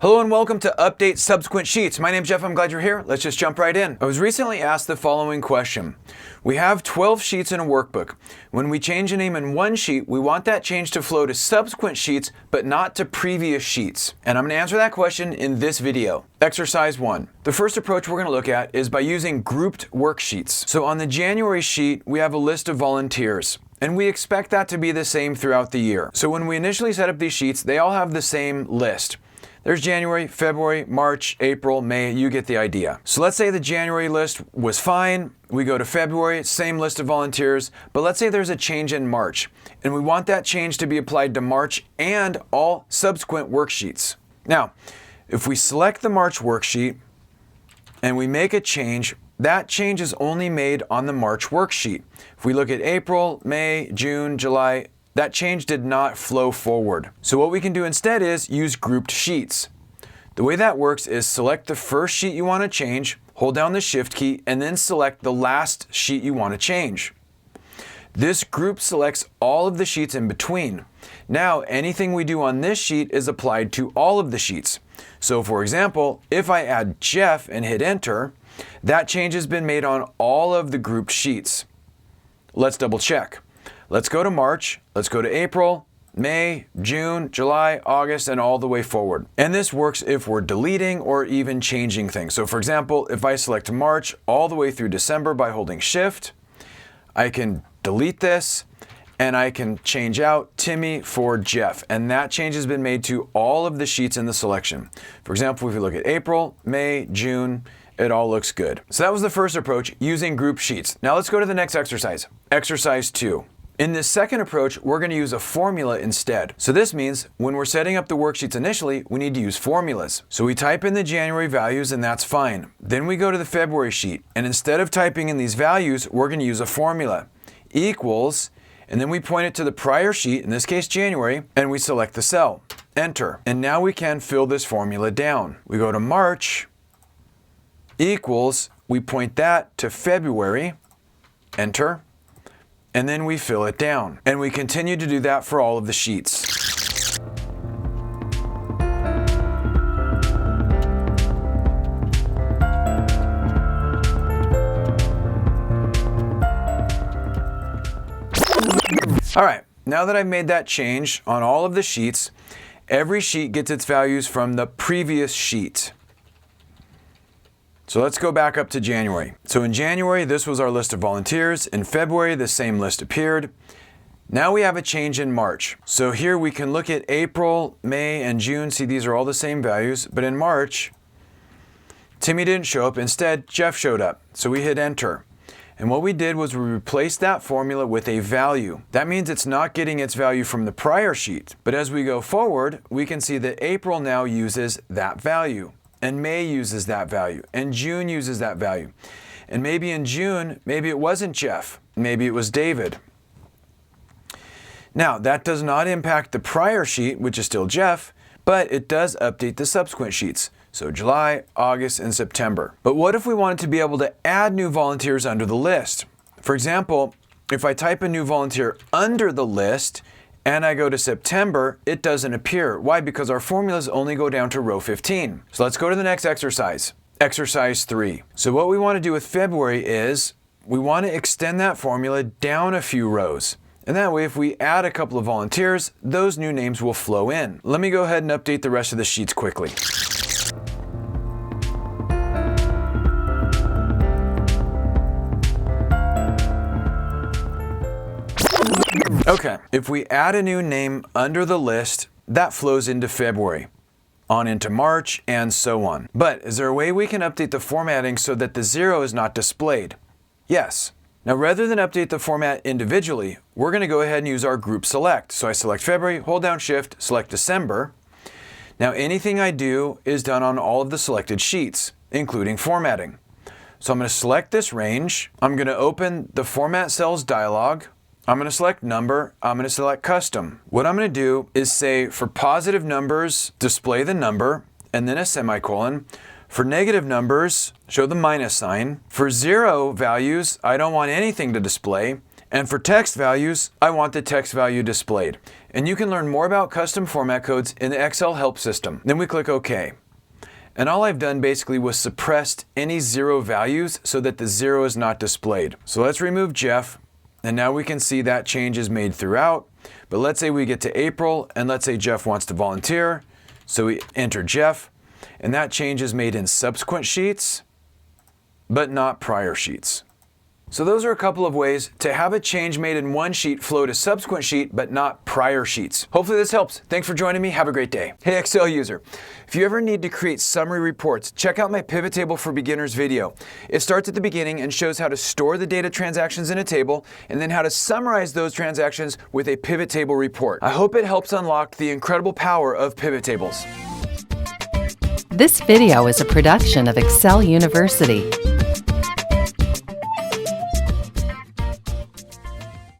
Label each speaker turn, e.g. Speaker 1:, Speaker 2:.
Speaker 1: Hello and welcome to Update Subsequent Sheets. My name's Jeff, I'm glad you're here. Let's just jump right in. I was recently asked the following question. We have 12 sheets in a workbook. When we change a name in one sheet, we want that change to flow to subsequent sheets, but not to previous sheets. And I'm going to answer that question in this video. Exercise 1. The first approach we're going to look at is by using grouped worksheets. So on the January sheet, we have a list of volunteers. And we expect that to be the same throughout the year. So when we initially set up these sheets, they all have the same list. There's January, February, March, April, May, you get the idea. So let's say the January list was fine. We go to February, same list of volunteers, but let's say there's a change in March, and we want that change to be applied to March and all subsequent worksheets. Now, if we select the March worksheet and we make a change, that change is only made on the March worksheet. If we look at April, May, June, July, that change did not flow forward. So what we can do instead is use grouped sheets. The way that works is select the first sheet you want to change, hold down the Shift key, and then select the last sheet you want to change. This group selects all of the sheets in between. Now, anything we do on this sheet is applied to all of the sheets. So for example, if I add Jeff and hit enter, that change has been made on all of the grouped sheets. Let's double check. Let's go to March, let's go to April, May, June, July, August, and all the way forward. And this works if we're deleting or even changing things. So for example, if I select March all the way through December by holding Shift, I can delete this and I can change out Timmy for Jeff. And that change has been made to all of the sheets in the selection. For example, if we look at April, May, June, it all looks good. So that was the first approach, using group sheets. Now let's go to the next exercise. Exercise 2. In this second approach, we're going to use a formula instead. So this means when we're setting up the worksheets initially, we need to use formulas. So we type in the January values and that's fine. Then we go to the February sheet, and instead of typing in these values, we're going to use a formula. Equals, and then we point it to the prior sheet, in this case January, and we select the cell. Enter. And now we can fill this formula down. We go to March, equals, we point that to February, enter, and then we fill it down. And we continue to do that for all of the sheets. All right, now that I've made that change on all of the sheets, every sheet gets its values from the previous sheet. So let's go back up to January. So in January, this was our list of volunteers. In February, the same list appeared. Now we have a change in March. So here we can look at April, May, and June. See, these are all the same values. But in March, Timmy didn't show up. Instead, Jeff showed up. So we hit enter. And what we did was we replaced that formula with a value. That means it's not getting its value from the prior sheet. But as we go forward, we can see that April now uses that value. And May uses that value, and June uses that value. And maybe in June, maybe it wasn't Jeff, maybe it was David. Now, that does not impact the prior sheet, which is still Jeff, but it does update the subsequent sheets. So July, August, and September. But what if we wanted to be able to add new volunteers under the list? For example, if I type a new volunteer under the list, and I go to September, it doesn't appear. Why? Because our formulas only go down to row 15. So let's go to the next exercise. Exercise 3. So what we want to do with February is we want to extend that formula down a few rows. And that way, if we add a couple of volunteers, those new names will flow in. Let me go ahead and update the rest of the sheets quickly. Okay, if we add a new name under the list, that flows into February, on into March, and so on. But is there a way we can update the formatting so that the 0 is not displayed? Yes. Now, rather than update the format individually, we're going to go ahead and use our group select. So I select February, hold down Shift, select December. Now, anything I do is done on all of the selected sheets, including formatting. So I'm going to select this range. I'm going to open the Format Cells dialog. I'm going to select number, I'm going to select custom. What I'm going to do is say for positive numbers, display the number, and then a semicolon. For negative numbers, show the minus sign. For 0 values, I don't want anything to display. And for text values, I want the text value displayed. And you can learn more about custom format codes in the Excel help system. Then we click OK. And all I've done basically was suppressed any zero values so that the zero is not displayed. So let's remove Jeff, and now we can see that change is made throughout. But let's say we get to April, and let's say Jeff wants to volunteer. So we enter Jeff, and that change is made in subsequent sheets, but not prior sheets. So those are a couple of ways to have a change made in one sheet flow to subsequent sheet, but not prior sheets. Hopefully this helps. Thanks for joining me. Have a great day. Hey Excel user, if you ever need to create summary reports, check out my Pivot Table for Beginners video. It starts at the beginning and shows how to store the data transactions in a table, and then how to summarize those transactions with a pivot table report. I hope it helps unlock the incredible power of pivot tables.
Speaker 2: This video is a production of Excel University.